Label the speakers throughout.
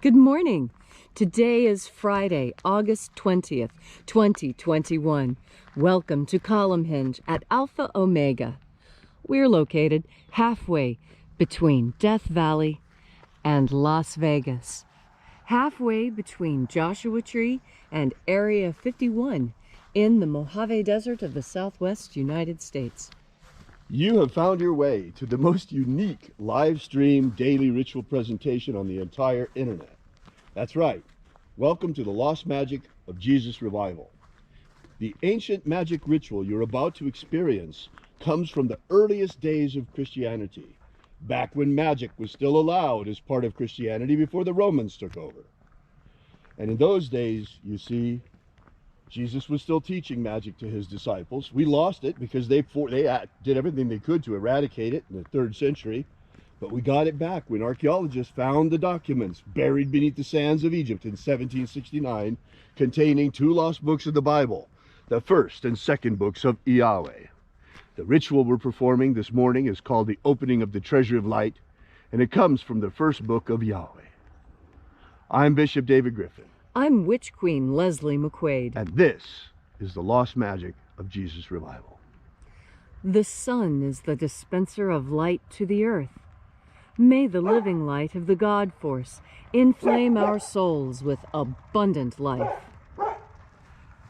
Speaker 1: Good morning. Today is Friday, August 20th, 2021. Welcome to Column Hinge at Alpha Omega. We're located halfway between Death Valley and Las Vegas. Halfway between Joshua Tree and Area 51 in the Mojave Desert of the Southwest United States.
Speaker 2: You have found your way to the most unique live stream daily ritual presentation on the entire internet. That's right. Welcome to the Lost Magic of Jesus Revival. The ancient magic ritual you're about to experience comes from the earliest days of Christianity, back when magic was still allowed as part of Christianity before the Romans took over. And in those days, you see, Jesus was still teaching magic to his disciples. We lost it because they did everything they could to eradicate it in the 3rd century. But we got it back when archaeologists found the documents buried beneath the sands of Egypt in 1769, containing 2 lost books of the Bible, the 1st and 2nd books of Yahweh. The ritual we're performing this morning is called the Opening of the Treasure of Light, and it comes from the 1st book of Yahweh. I'm Bishop David Griffin.
Speaker 1: I'm Witch Queen Leslie McQuade.
Speaker 2: And this is the Lost Magic of Jesus Revival.
Speaker 1: The sun is the dispenser of light to the earth. May the living light of the God Force inflame our souls with abundant life.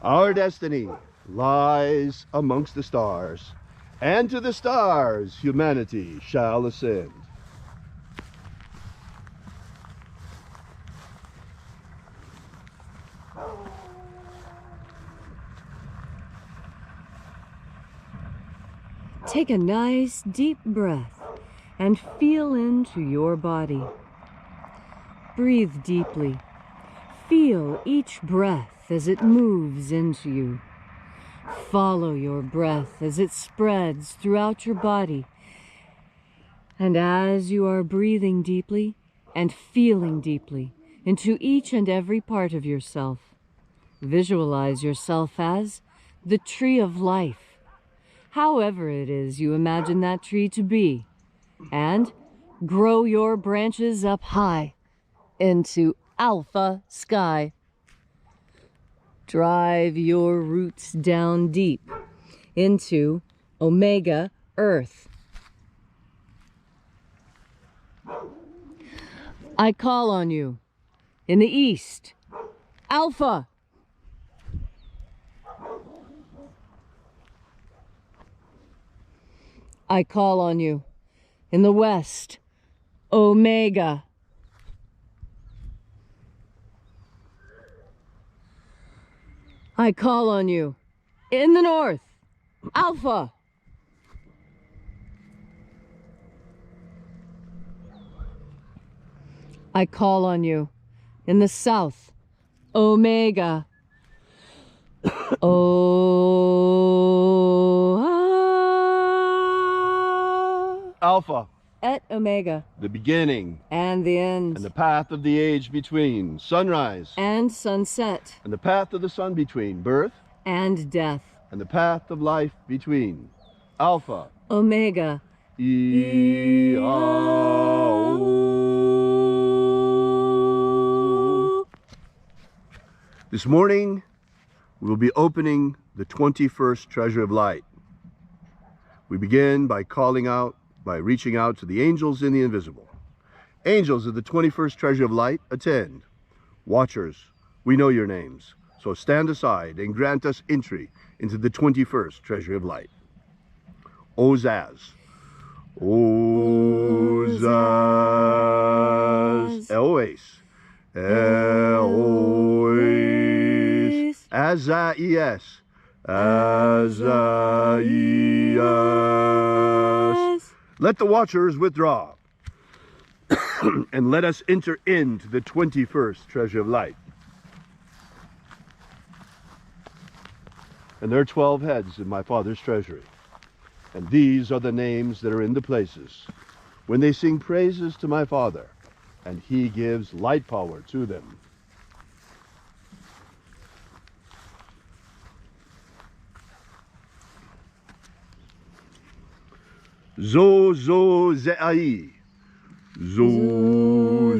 Speaker 2: Our destiny lies amongst the stars, and to the stars humanity shall ascend.
Speaker 1: Take a nice deep breath and feel into your body. Breathe deeply. Feel each breath as it moves into you. Follow your breath as it spreads throughout your body. And as you are breathing deeply and feeling deeply into each and every part of yourself, visualize yourself as the tree of life, however it is you imagine that tree to be, and grow your branches up high into Alpha Sky. Drive your roots down deep into Omega Earth. I call on you in the east, Alpha. I call on you in the west, Omega. I call on you in the north, Alpha. I call on you in the south, Omega.
Speaker 2: Alpha.
Speaker 1: Et Omega.
Speaker 2: The beginning.
Speaker 1: And the end.
Speaker 2: And the path of the age between. Sunrise.
Speaker 1: And sunset.
Speaker 2: And the path of the sun between. Birth.
Speaker 1: And death.
Speaker 2: And the path of life between. Alpha.
Speaker 1: Omega.
Speaker 2: This morning, we will be opening the 21st Treasure of Light. We begin by reaching out to the angels in the invisible. Angels of the 21st Treasure of Light, attend. Watchers, we know your names, so stand aside and grant us entry into the 21st Treasure of Light. Ozaz. Ozaz. Elois. Elois. Azaias. Azaias. Let the watchers withdraw, and let us enter into the 21st Treasure of Light. And there are 12 heads in my Father's treasury, and these are the names that are in the places when they sing praises to my Father, and he gives light power to them. Zo Zeai. Zo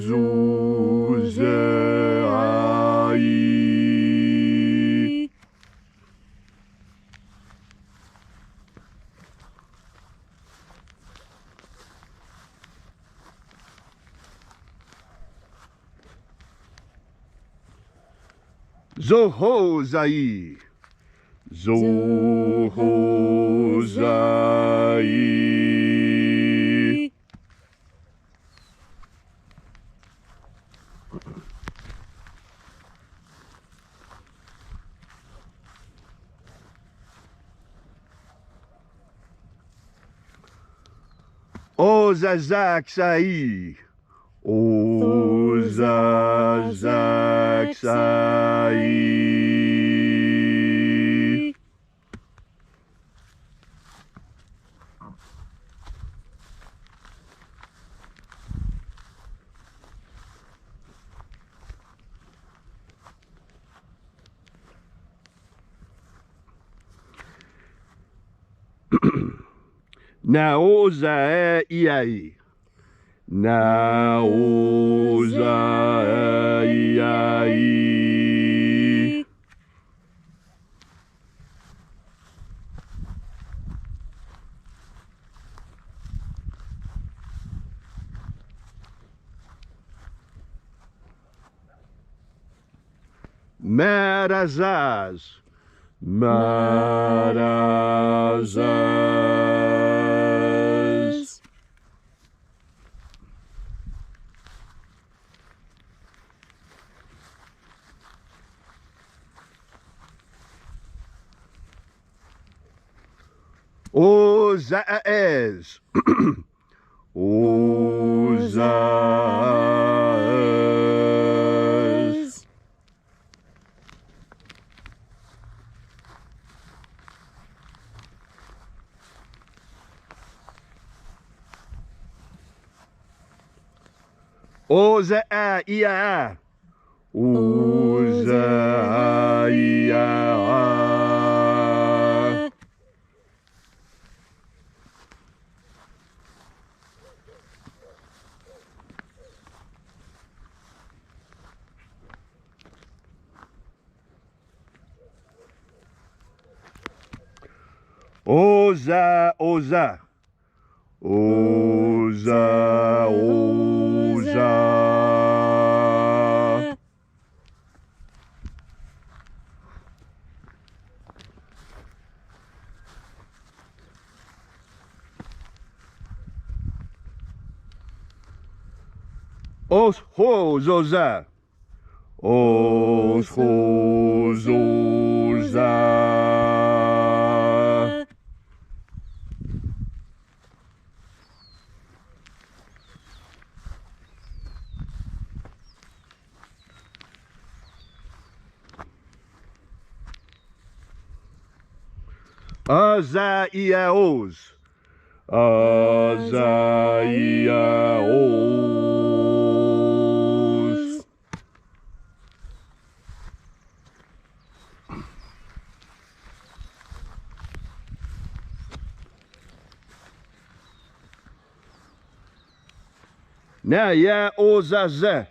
Speaker 2: Zohozai. Zohozai. Ozazaksai. Ozazaksai. Naozaiai. Naozaiai. Marazaz. Marazaz. Ozaez. Ozaez. Ozaia. Ozaia. Oza, oza. Oza, oza. Os ho zoza. Os ho zoza. Azaiaos. Azaiaos. Naya ozaze.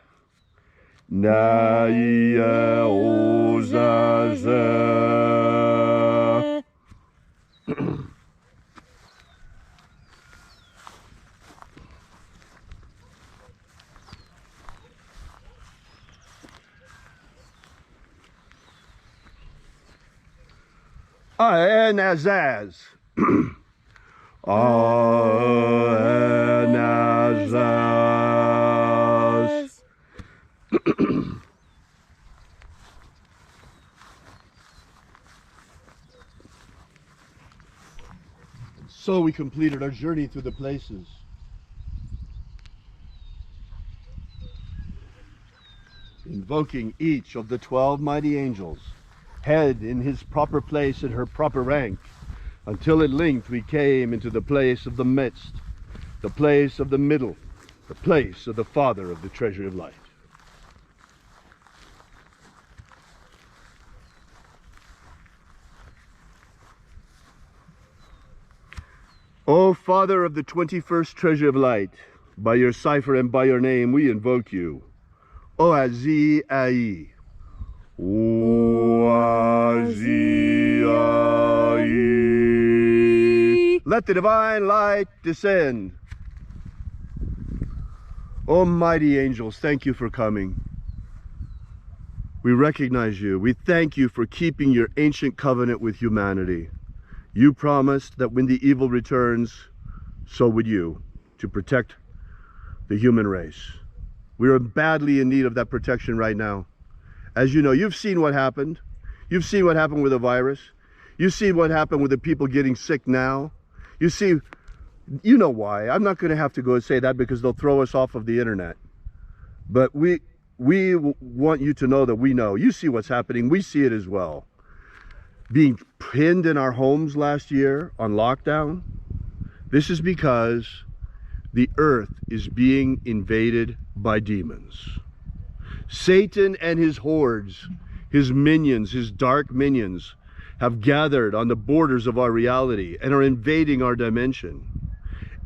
Speaker 2: Naya ozaze. Anazaz. Anazaz. So we completed our journey through the places. Invoking each of the 12 mighty angels, head in his proper place and her proper rank, until at length we came into the place of the midst, the place of the middle, the place of the Father of the treasure of light. O Father of the 21st treasure of light, by your cipher and by your name we invoke you. Oazi-ai. Oazi-ai. Let the divine light descend. Almighty angels, thank you for coming. We recognize you. We thank you for keeping your ancient covenant with humanity. You promised that when the evil returns, so would you, to protect the human race. We are badly in need of that protection right now. As you know, you've seen what happened. You've seen what happened with the virus. You've seen what happened with the people getting sick now. You see, you know why. I'm not going to have to go and say that because they'll throw us off of the internet. But we want you to know that we know. You see what's happening. We see it as well. Being pinned in our homes last year on lockdown. This is because the earth is being invaded by demons. Satan and his hordes, his minions, his dark minions, have gathered on the borders of our reality and are invading our dimension,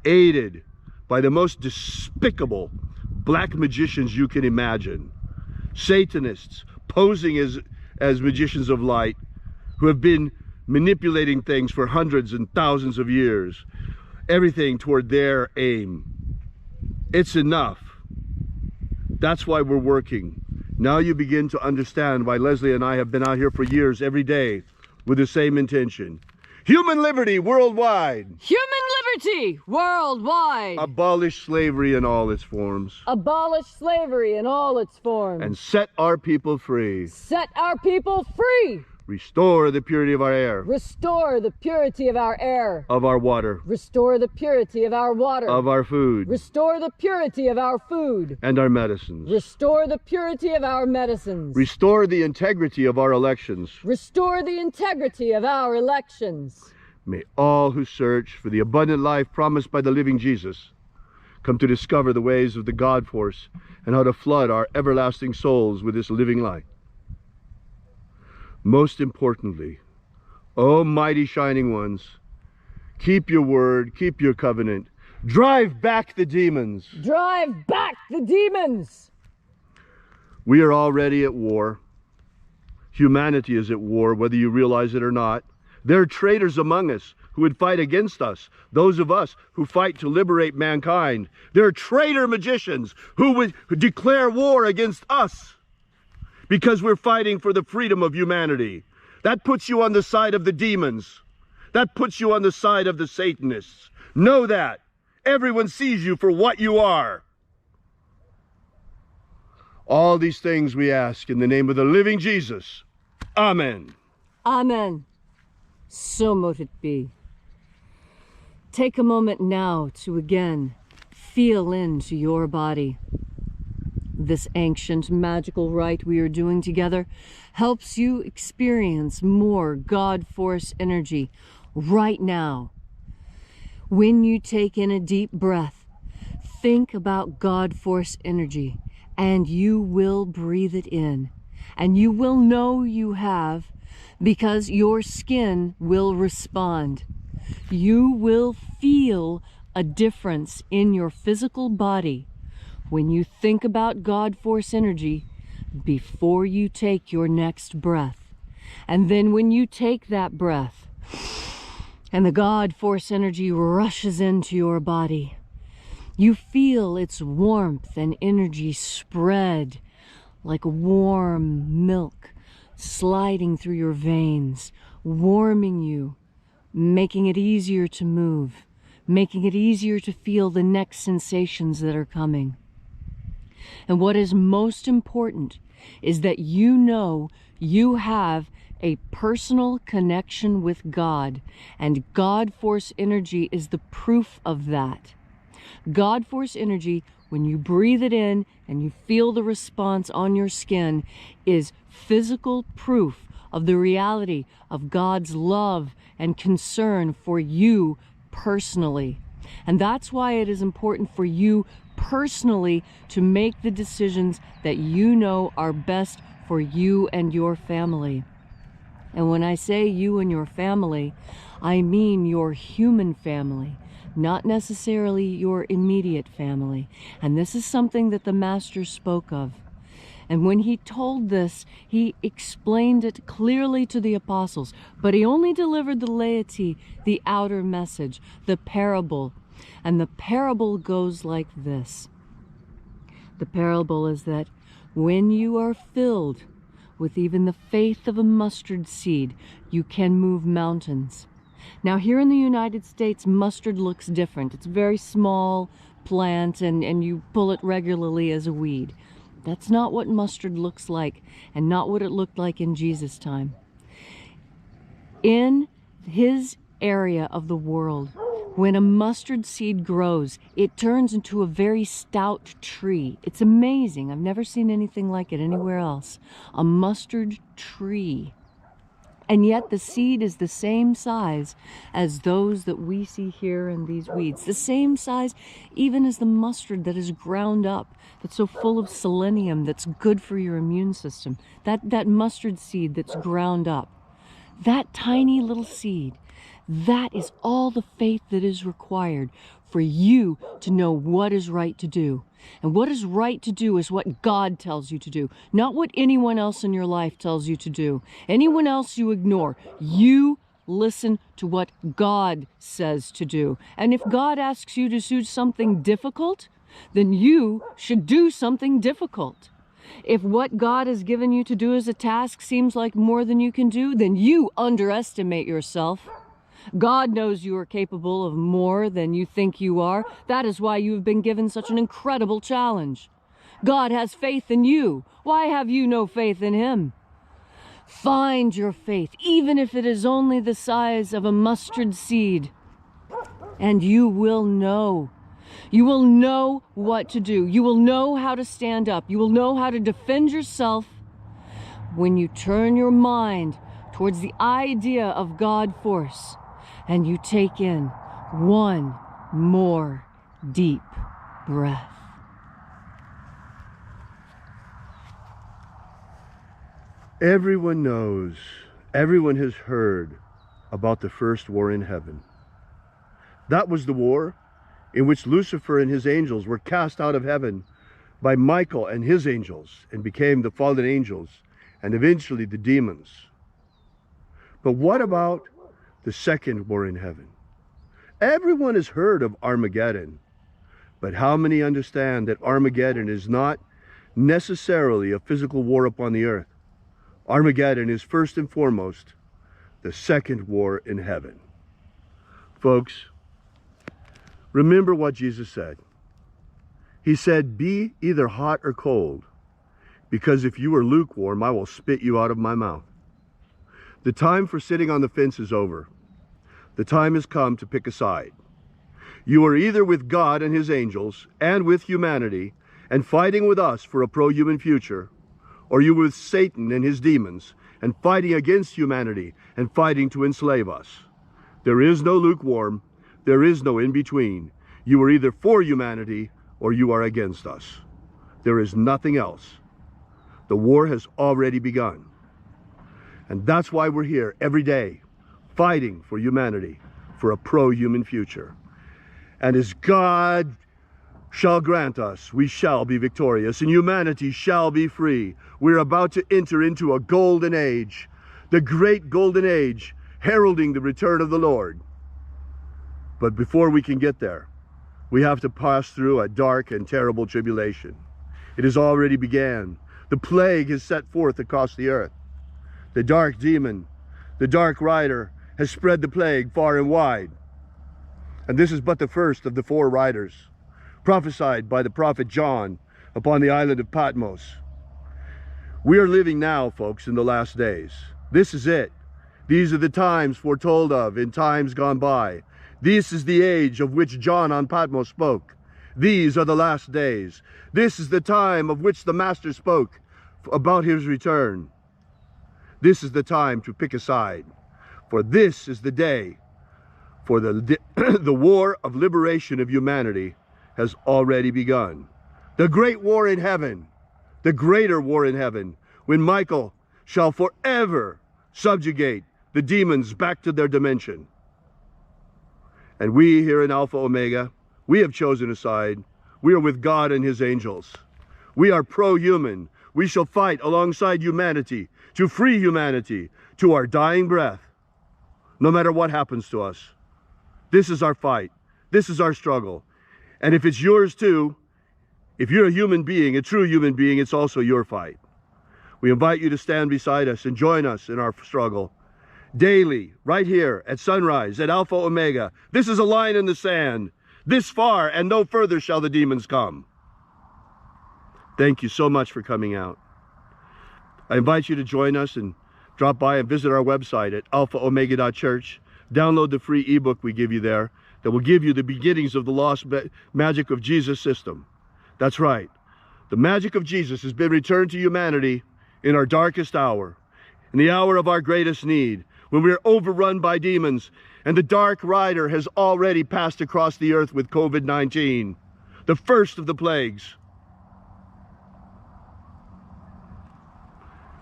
Speaker 2: aided by the most despicable black magicians you can imagine. Satanists posing as magicians of light who have been manipulating things for hundreds and thousands of years, everything toward their aim. It's enough. That's why we're working. Now you begin to understand why Leslie and I have been out here for years, every day, with the same intention. Human liberty worldwide.
Speaker 1: Human liberty worldwide.
Speaker 2: Abolish slavery in all its forms.
Speaker 1: Abolish slavery in all its forms.
Speaker 2: And set our people free.
Speaker 1: Set our people free.
Speaker 2: Restore the purity of our air.
Speaker 1: Restore the purity of our air.
Speaker 2: Of our water.
Speaker 1: Restore the purity of our water.
Speaker 2: Of our food.
Speaker 1: Restore the purity of our food.
Speaker 2: And our medicines.
Speaker 1: Restore the purity of our medicines.
Speaker 2: Restore the integrity of our elections.
Speaker 1: Restore the integrity of our elections.
Speaker 2: May all who search for the abundant life promised by the living Jesus come to discover the ways of the God force and how to flood our everlasting souls with this living light. Most importantly, O mighty shining ones, keep your word, keep your covenant. Drive back the demons.
Speaker 1: Drive back the demons.
Speaker 2: We are already at war. Humanity is at war, whether you realize it or not. There are traitors among us who would fight against us, those of us who fight to liberate mankind. There are traitor magicians who would declare war against us because we're fighting for the freedom of humanity. That puts you on the side of the demons. That puts you on the side of the Satanists. Know that. Everyone sees you for what you are. All these things we ask in the name of the living Jesus. Amen.
Speaker 1: Amen. So mote it be. Take a moment now to again feel into your body. This ancient magical rite we are doing together helps you experience more God force energy right now. When you take in a deep breath, think about God force energy and you will breathe it in. And you will know you have because your skin will respond. You will feel a difference in your physical body when you think about God force energy before you take your next breath. And then when you take that breath and the God force energy rushes into your body, you feel its warmth and energy spread like warm milk sliding through your veins, warming you, making it easier to move, making it easier to feel the next sensations that are coming. And what is most important is that you know you have a personal connection with God, and God force energy is the proof of that. God force energy, when you breathe it in and you feel the response on your skin, is physical proof of the reality of God's love and concern for you personally. And that's why it is important for you personally to make the decisions that you know are best for you and your family. And when I say you and your family, I mean your human family, not necessarily your immediate family. And this is something that the Master spoke of. And when he told this, he explained it clearly to the apostles, but he only delivered the laity the outer message, the parable. And the parable goes like this. The parable is that when you are filled with even the faith of a mustard seed, you can move mountains. Now here in the United States, mustard looks different. It's a very small plant and you pull it regularly as a weed. That's not what mustard looks like, and not what it looked like in Jesus' time. In his area of the world, when a mustard seed grows, it turns into a very stout tree. It's amazing. I've never seen anything like it anywhere else. A mustard tree. And yet the seed is the same size as those that we see here in these weeds. The same size even as the mustard that is ground up, that's so full of selenium, that's good for your immune system. That mustard seed that's ground up. That tiny little seed, that is all the faith that is required for you to know what is right to do. And what is right to do is what God tells you to do, not what anyone else in your life tells you to do. Anyone else you ignore. You listen to what God says to do. And if God asks you to do something difficult, then you should do something difficult. If what God has given you to do as a task seems like more than you can do, then you underestimate yourself. God knows you are capable of more than you think you are. That is why you have been given such an incredible challenge. God has faith in you. Why have you no faith in him? Find your faith, even if it is only the size of a mustard seed, and you will know. You will know what to do. You will know how to stand up. You will know how to defend yourself when you turn your mind towards the idea of God force. And you take in one more deep breath.
Speaker 2: Everyone knows, everyone has heard about the first war in heaven. That was the war in which Lucifer and his angels were cast out of heaven by Michael and his angels and became the fallen angels and eventually the demons. But what about the second war in heaven? Everyone has heard of Armageddon, but how many understand that Armageddon is not necessarily a physical war upon the earth? Armageddon is first and foremost the second war in heaven. Folks, remember what Jesus said. He said, "Be either hot or cold, because if you are lukewarm, I will spit you out of my mouth." The time for sitting on the fence is over. The time has come to pick a side. You are either with God and his angels and with humanity and fighting with us for a pro-human future, or you with Satan and his demons and fighting against humanity and fighting to enslave us. There is no lukewarm. There is no in-between. You are either for humanity or you are against us. There is nothing else. The war has already begun. And that's why we're here every day, fighting for humanity, for a pro-human future. And as God shall grant us, we shall be victorious, and humanity shall be free. We're about to enter into a golden age, the great golden age, heralding the return of the Lord. But before we can get there, we have to pass through a dark and terrible tribulation. It has already began. The plague has set forth across the earth. The dark demon, the dark rider, has spread the plague far and wide. And this is but the first of the 4 riders prophesied by the prophet John upon the island of Patmos. We are living now, folks, in the last days. This is it. These are the times foretold of in times gone by. This is the age of which John on Patmos spoke. These are the last days. This is the time of which the Master spoke about his return. This is the time to pick a side, for this is the day for the war of liberation of humanity has already begun. The great war in heaven, the greater war in heaven, when Michael shall forever subjugate the demons back to their dimension. And we here in Alpha Omega, we have chosen a side. We are with God and his angels. We are pro-human. we shall fight alongside humanity to free humanity to our dying breath, no matter what happens to us. This is our fight. This is our struggle. And if it's yours too, if you're a human being, a true human being, it's also your fight. We invite you to stand beside us and join us in our struggle. Daily, right here at sunrise, at Alpha Omega. This is a line in the sand. This far and no further shall the demons come. Thank you so much for coming out. I invite you to join us and drop by and visit our website at alphaomega.church. Download the free ebook we give you there that will give you the beginnings of the lost magic of Jesus system. That's right. The magic of Jesus has been returned to humanity in our darkest hour, in the hour of our greatest need, when we are overrun by demons and the dark rider has already passed across the earth with COVID-19, the first of the plagues.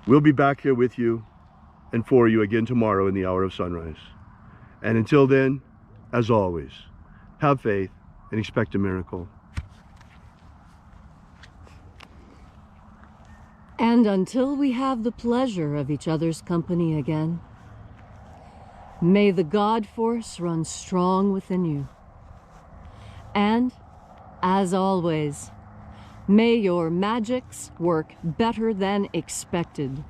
Speaker 2: We'll be back here with you and for you again tomorrow in the hour of sunrise. And until then, as always, have faith and expect a miracle.
Speaker 1: And until we have the pleasure of each other's company again, may the God force run strong within you. And, as always, may your magics work better than expected.